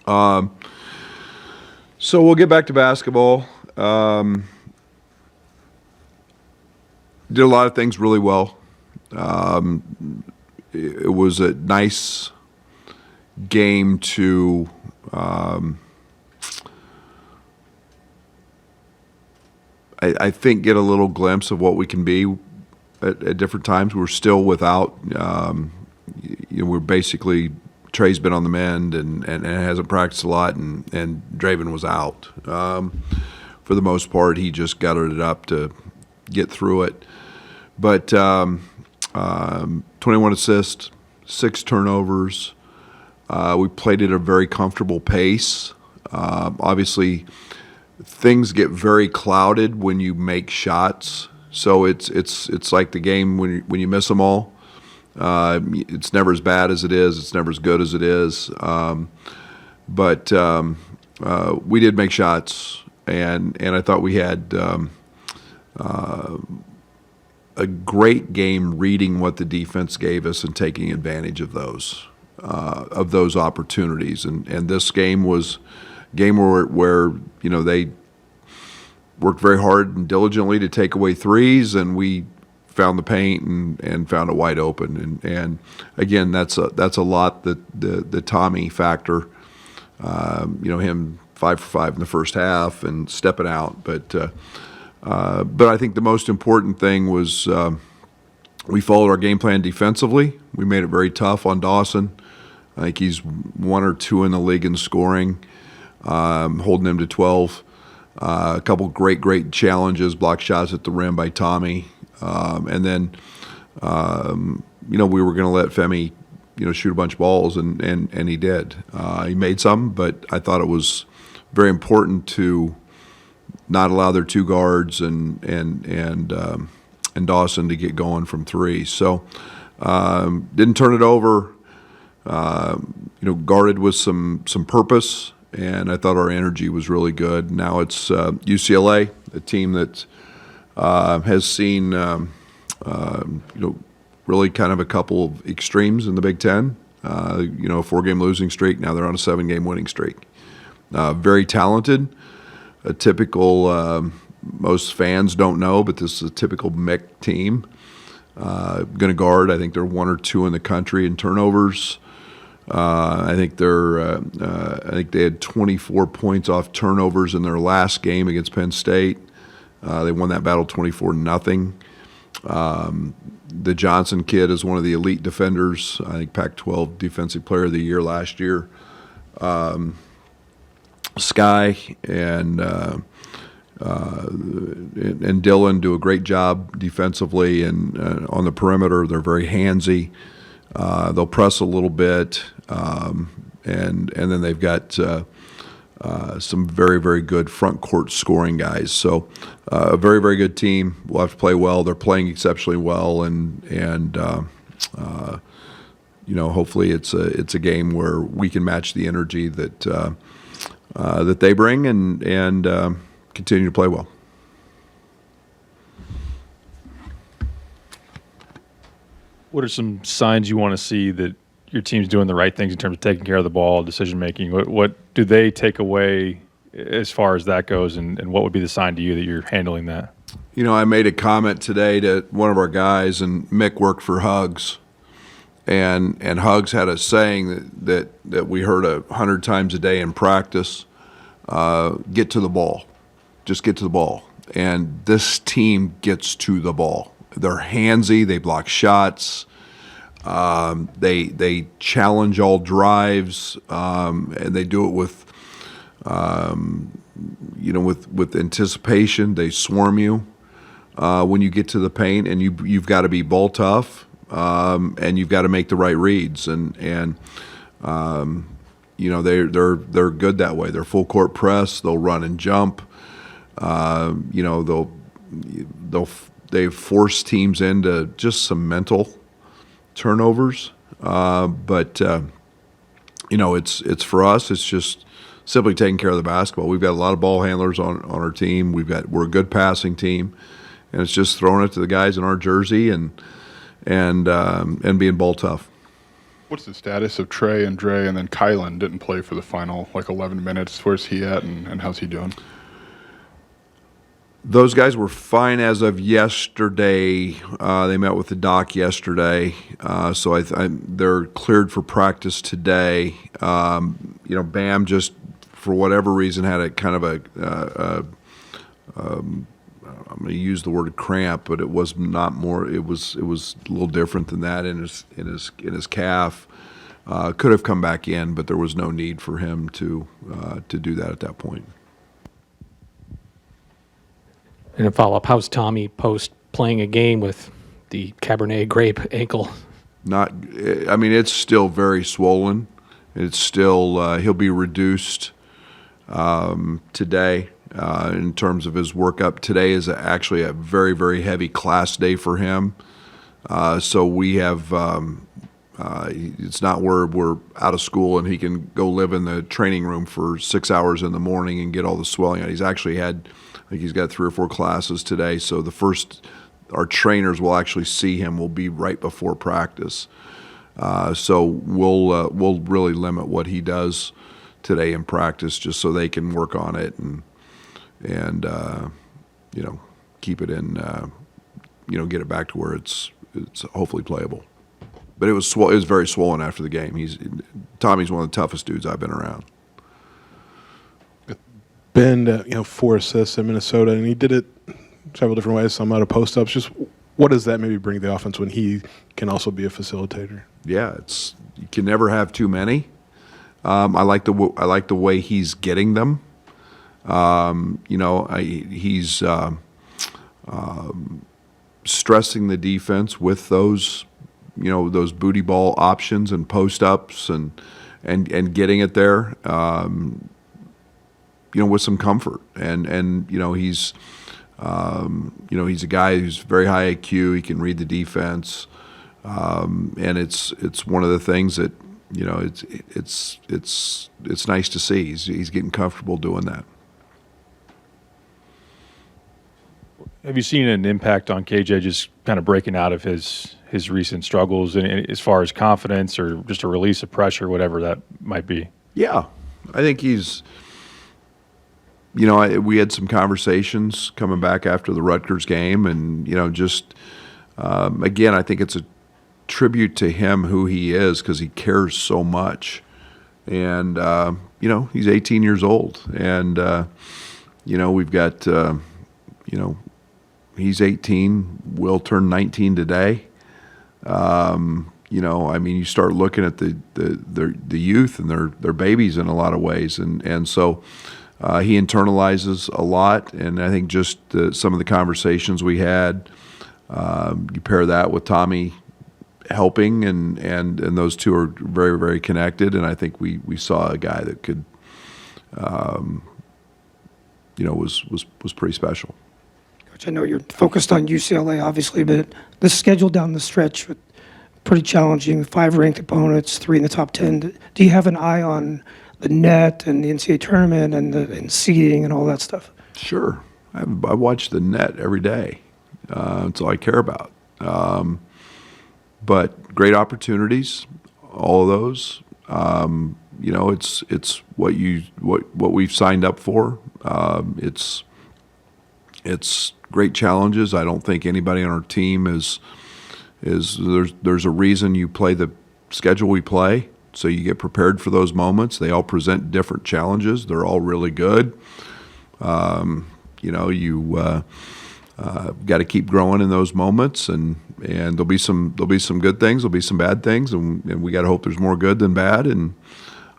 So we'll get back to basketball. Did a lot of things really well. It was a nice game to I think get a little glimpse of what we can be at different times. We're still without, we're basically, Trey's been on the mend and hasn't practiced a lot, and Draven was out. For the most part, he just gathered it up to get through it. But 21 assists, 6 turnovers. We played at a very comfortable pace. Obviously, things get very clouded when you make shots. So it's like the game when you miss them all. It's never as bad as it is. It's never as good as it is. But we did make shots, and I thought we had a great game reading what the defense gave us and taking advantage of those opportunities. And this game was a game where they worked very hard and diligently to take away threes, and we found the paint and found it wide open. And again, that's a lot that the Tommy factor. Him 5 for 5 in the first half and stepping out, but I think the most important thing was we followed our game plan defensively. We made it very tough on Dawson. I think he's 1 or 2 in the league in scoring, holding him to 12. A couple great challenges, block shots at the rim by Tommy. And then, we were going to let Femi, shoot a bunch of balls, and he did. He made some, but I thought it was very important to not allow their 2 guards and Dawson to get going from 3. So didn't turn it over. Guarded with some purpose, and I thought our energy was really good. Now it's UCLA, a team that has seen really kind of a couple of extremes in the Big Ten. A 4-game losing streak. Now they're on a 7-game winning streak. Very talented. A typical, most fans don't know, but this is a typical MIC team. Going to guard. I think they're 1 or 2 in the country in turnovers. I think they had 24 points off turnovers in their last game against Penn State. They won that battle 24-0. The Johnson kid is one of the elite defenders. I think Pac-12 Defensive Player of the Year last year. Sky and Dylan do a great job defensively and on the perimeter. They're very handsy. They'll press a little bit, and then they've got some very, very good front court scoring guys. So a very, very good team. We'll have to play well. They're playing exceptionally well, and hopefully it's a game where we can match the energy that they bring and continue to play well. What are some signs you want to see that your team's doing the right things in terms of taking care of the ball, decision making? What do they take away as far as that goes, and what would be the sign to you that you're handling that? I made a comment today to one of our guys, and Mick worked for Hugs, and Hugs had a saying that we heard 100 times a day in practice: get to the ball, just get to the ball. And this team gets to the ball. They're handsy. They block shots. They challenge all drives, and they do it with anticipation. They swarm you when you get to the paint, and you've got to be ball tough, and you've got to make the right reads. And they're good that way. They're full court press. They'll run and jump. They force teams into just some mental turnovers, but it's for us. It's just simply taking care of the basketball. We've got a lot of ball handlers on our team. We're a good passing team, and it's just throwing it to the guys in our jersey and being ball tough. What's the status of Trey and Dre, and then Kylan didn't play for the final 11 minutes. Where's he at, and how's he doing? Those guys were fine as of yesterday. They met with the doc yesterday, so they're cleared for practice today. Bam just, for whatever reason, had a kind of I'm going to use the word cramp, but it was not more. It was a little different than that in his calf. Could have come back in, but there was no need for him to do that at that point. And a follow-up, how's Tommy post playing a game with the Cabernet grape ankle? It's still very swollen. It's still, he'll be reduced today in terms of his workup. Today is actually a very, very heavy class day for him. So we have, it's not where we're out of school and he can go live in the training room for 6 hours in the morning and get all the swelling out. He's actually had, I think he's got 3 or 4 classes today. So our trainers will actually see him will be right before practice. So we'll really limit what he does today in practice just so they can work on it and keep it in, get it back to where it's hopefully playable. But it was very swollen after the game. Tommy's one of the toughest dudes I've been around. Ben, 4 assists in Minnesota, and he did it several different ways, some out of post-ups. Just what does that maybe bring the offense when he can also be a facilitator? Yeah, you can never have too many. I like the way he's getting them. He's stressing the defense with those booty ball options and post-ups and getting it there. With some comfort, and he's a guy who's very high IQ. He can read the defense, and it's one of the things that it's nice to see. He's getting comfortable doing that. Have you seen an impact on KJ just kind of breaking out of his recent struggles, and as far as confidence or just a release of pressure, whatever that might be? Yeah, I think he's. We had some conversations coming back after the Rutgers game, and again, I think it's a tribute to him, who he is, because he cares so much, and he's 18 years old, and we've got he's 18, will turn 19 today. You start looking at the youth, and they're babies in a lot of ways, and so. He internalizes a lot, and I think just some of the conversations we had, you pair that with Tommy helping, and those two are very, very connected, and I think we saw a guy that could, was pretty special. Coach, I know you're focused on UCLA, obviously, but the schedule down the stretch was pretty challenging. 5 ranked opponents, 3 in the top 10. Do you have an eye on the net and the NCAA tournament and seeding and all that stuff? Sure. I watch the net every day. That's all I care about. But great opportunities, all of those. It's what we've signed up for. It's great challenges. I don't think anybody on our team is there's a reason you play the schedule we play. So you get prepared for those moments. They all present different challenges. They're all really good. You got to keep growing in those moments, and there'll be some good things. There'll be some bad things, and we got to hope there's more good than bad. And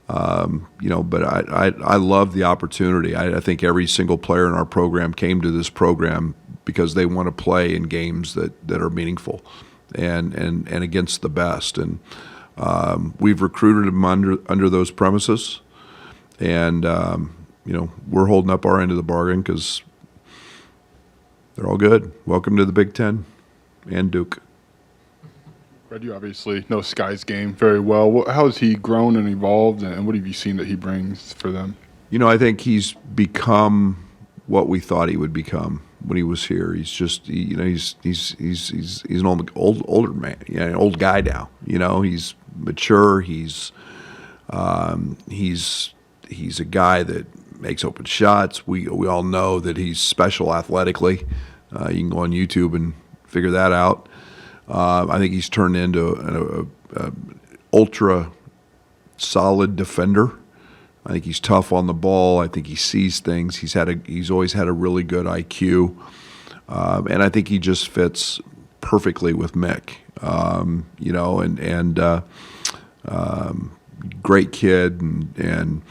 but I love the opportunity. I think every single player in our program came to this program because they want to play in games that are meaningful, and against the best. And we've recruited them under those premises, and we're holding up our end of the bargain because they're all good. Welcome to the Big Ten and Duke. Brad, you obviously know Sky's game very well. How has he grown and evolved, and what have you seen that he brings for them? I think he's become what we thought he would become when he was here. He's just, he's an older man, an old guy now. He's mature. He's a guy that makes open shots. We all know that he's special athletically. You can go on YouTube and figure that out. I think he's turned into an ultra solid defender. I think he's tough on the ball. I think he sees things. He's always had a really good IQ, and I think he just fits perfectly with Mick. Great kid, and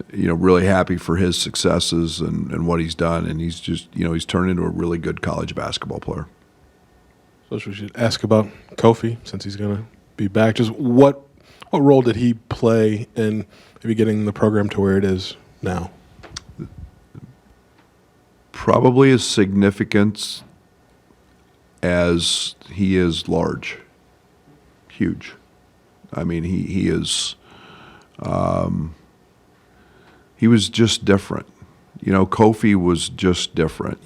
really happy for his successes and what he's done. And he's just he's turned into a really good college basketball player. So we should ask about Kofi, since he's going to be back. Just what role did he play in maybe getting the program to where it is now? Probably as significant as he is large. Huge. I mean, he is. He was just different. Kofi was just different.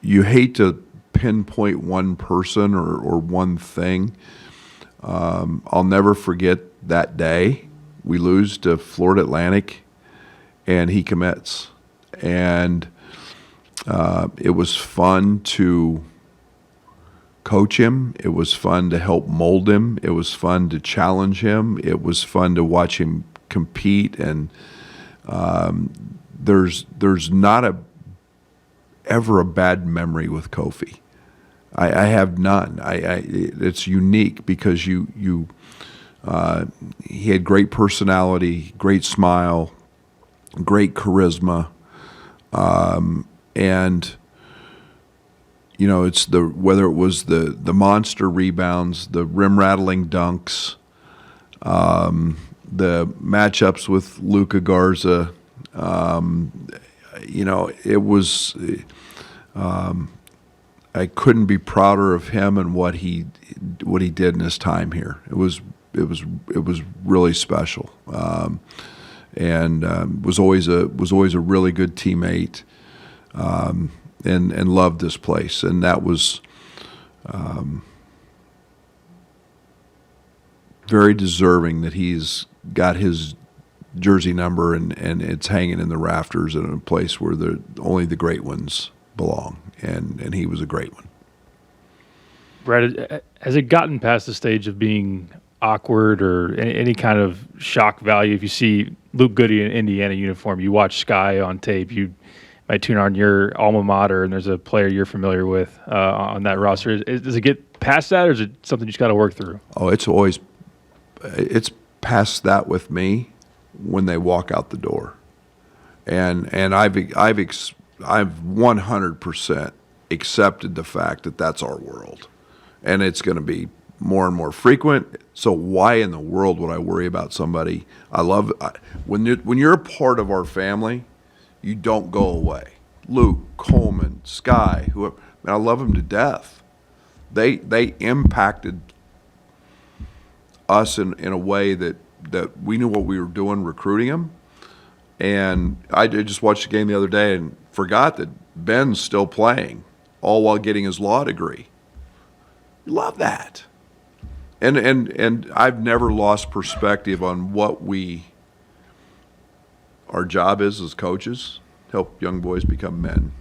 You hate to pinpoint one person or one thing. I'll never forget that day. We lose to Florida Atlantic, and he commits. And it was fun to coach him. It was fun to help mold him. It was fun to challenge him. It was fun to watch him compete. And there's not ever a bad memory with Kofi. I have none. It's unique because he had great personality, great smile, great charisma, and it's whether it was the monster rebounds, the rim rattling dunks, the matchups with Luka Garza. It was. I couldn't be prouder of him and what he did in his time here. It was really special, and was always a really good teammate, and loved this place. And that was very deserving that he's got his jersey number and it's hanging in the rafters in a place where only the great ones belong. And he was a great one. Brad, has it gotten past the stage of being awkward or any kind of shock value? If you see Luke Goody in Indiana uniform, you watch Sky on tape, you might tune on your alma mater, and there's a player you're familiar with on that roster. Does it get past that, or is it something you just got to work through? Oh, it's past that with me when they walk out the door, and I've 100% accepted the fact that that's our world, and it's going to be more and more frequent. So why in the world would I worry about somebody? When you're a part of our family, you don't go away. Luke, Coleman, Sky, whoever, I love them to death. They impacted us in a way that we knew what we were doing recruiting them. And I just watched the game the other day and forgot that Ben's still playing, all while getting his law degree. Love that. And I've never lost perspective on what our job is as coaches, help young boys become men.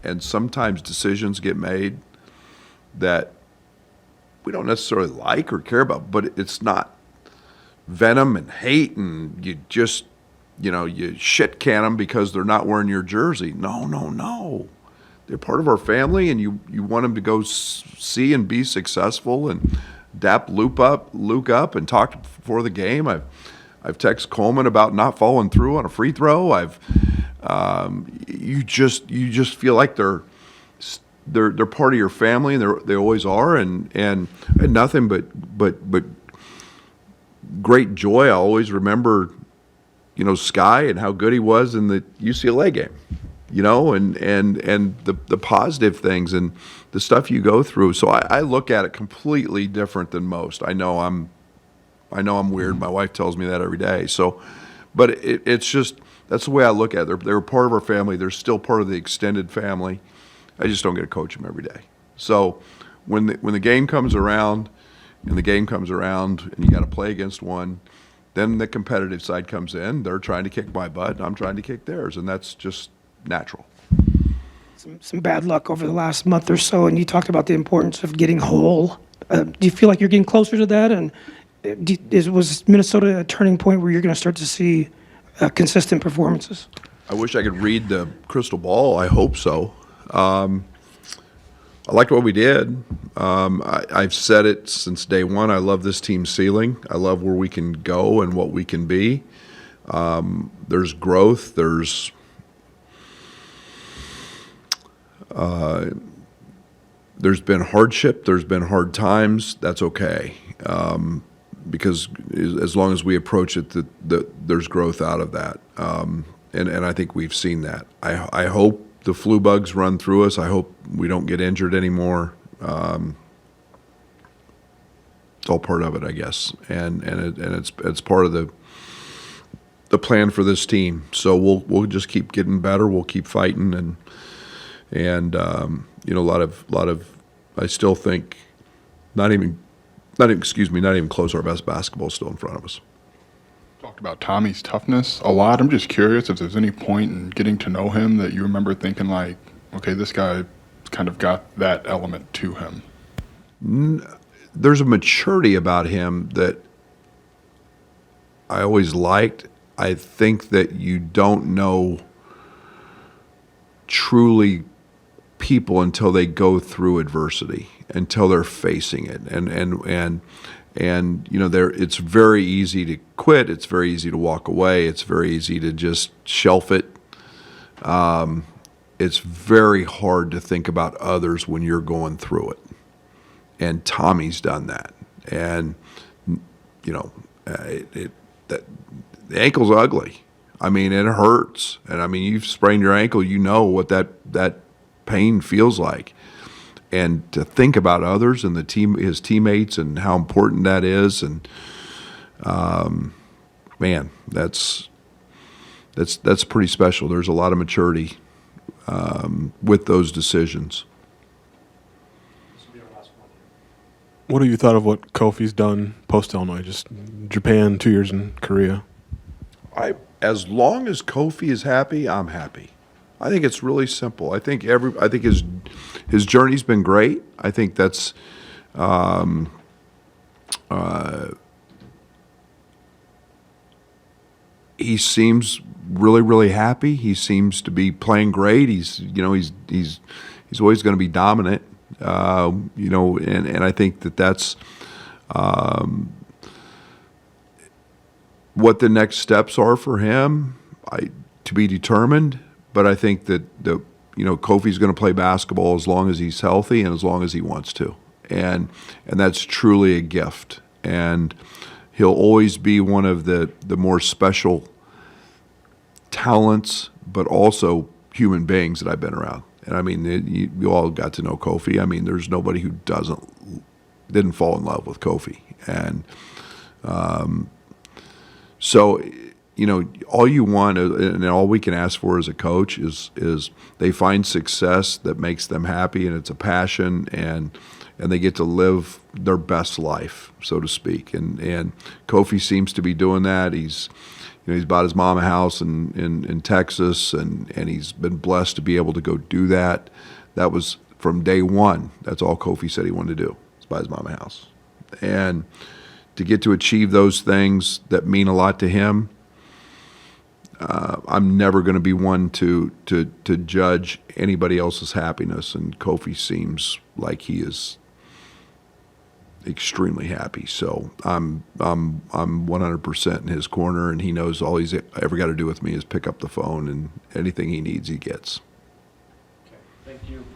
And sometimes decisions get made that we don't necessarily like or care about, but it's not venom and hate and you just, you shit can them because they're not wearing your jersey. No. They're part of our family, and you want them to go see and be successful and dap Luke up and talk before the game. I've texted Coleman about not following through on a free throw. You just feel like they're part of your family, and they always are, and nothing but great joy. I always remember, Sky and how good he was in the UCLA game, and the positive things and the stuff you go through. So I look at it completely different than most. I know I'm weird. My wife tells me that every day. So, but it's just, that's the way I look at it. They're part of our family. They're still part of the extended family. I just don't get to coach them every day. So when the game comes around and the game comes around and you got to play against one, then the competitive side comes in. They're trying to kick my butt, and I'm trying to kick theirs, and that's just natural. Some bad luck over the last month or so, and you talked about the importance of getting whole. Do you feel like you're getting closer to that? And was Minnesota a turning point where you're going to start to see consistent performances? I wish I could read the crystal ball. I hope so. I liked what we did. I've said it since day one. I love this team's ceiling. I love where we can go and what we can be. There's growth. There's been hardship. There's been hard times. That's okay. Because as long as we approach it, there's growth out of that. And I think we've seen that. I hope the flu bugs run through us. I hope we don't get injured anymore. It's all part of it, I guess, and it's part of the plan for this team. So we'll just keep getting better. We'll keep fighting, and you know, a lot of I still think not even close. Our best basketball is still in front of us. Talked about Tommy's toughness a lot. I'm just curious if there's any point in getting to know him that you remember thinking like, okay, this guy kind of got that element to him. There's a maturity about him that I always liked. I think that you don't know truly people until they go through adversity, until they're facing it, and you know, it's very easy to quit. It's very easy to walk away. It's very easy to just shelf it. It's very hard to think about others when you're going through it. And Tommy's done that. And you know, the ankle's ugly. I mean, it hurts. And I mean, you've sprained your ankle. You know what that pain feels like. And to think about others and his teammates, and how important that is, and man, that's pretty special. There's a lot of maturity with those decisions. What have you thought of what Kofi's done post-Illinois? Just Japan, 2 years in Korea. As long as Kofi is happy, I'm happy. I think it's really simple. I think his journey's been great. I think that's he seems really, really happy. He seems to be playing great. He's always going to be dominant. You know, and I think that's what the next steps are for him. To be determined. But I think that Kofi's going to play basketball as long as he's healthy and as long as he wants to, and that's truly a gift. And he'll always be one of the more special talents, but also human beings that I've been around. And I mean, you all got to know Kofi. I mean, there's nobody who didn't fall in love with Kofi, and so. You know, all you want and all we can ask for as a coach is they find success that makes them happy, and it's a passion, and they get to live their best life, so to speak. And Kofi seems to be doing that. He's bought his mom a house in Texas, and he's been blessed to be able to go do that. That was from day one. That's all Kofi said he wanted to do, is buy his mom a house. And to get to achieve those things that mean a lot to him, I'm never going to be one to judge anybody else's happiness, and Kofi seems like he is extremely happy. So I'm 100% in his corner, and he knows all he's ever got to do with me is pick up the phone, and anything he needs, he gets.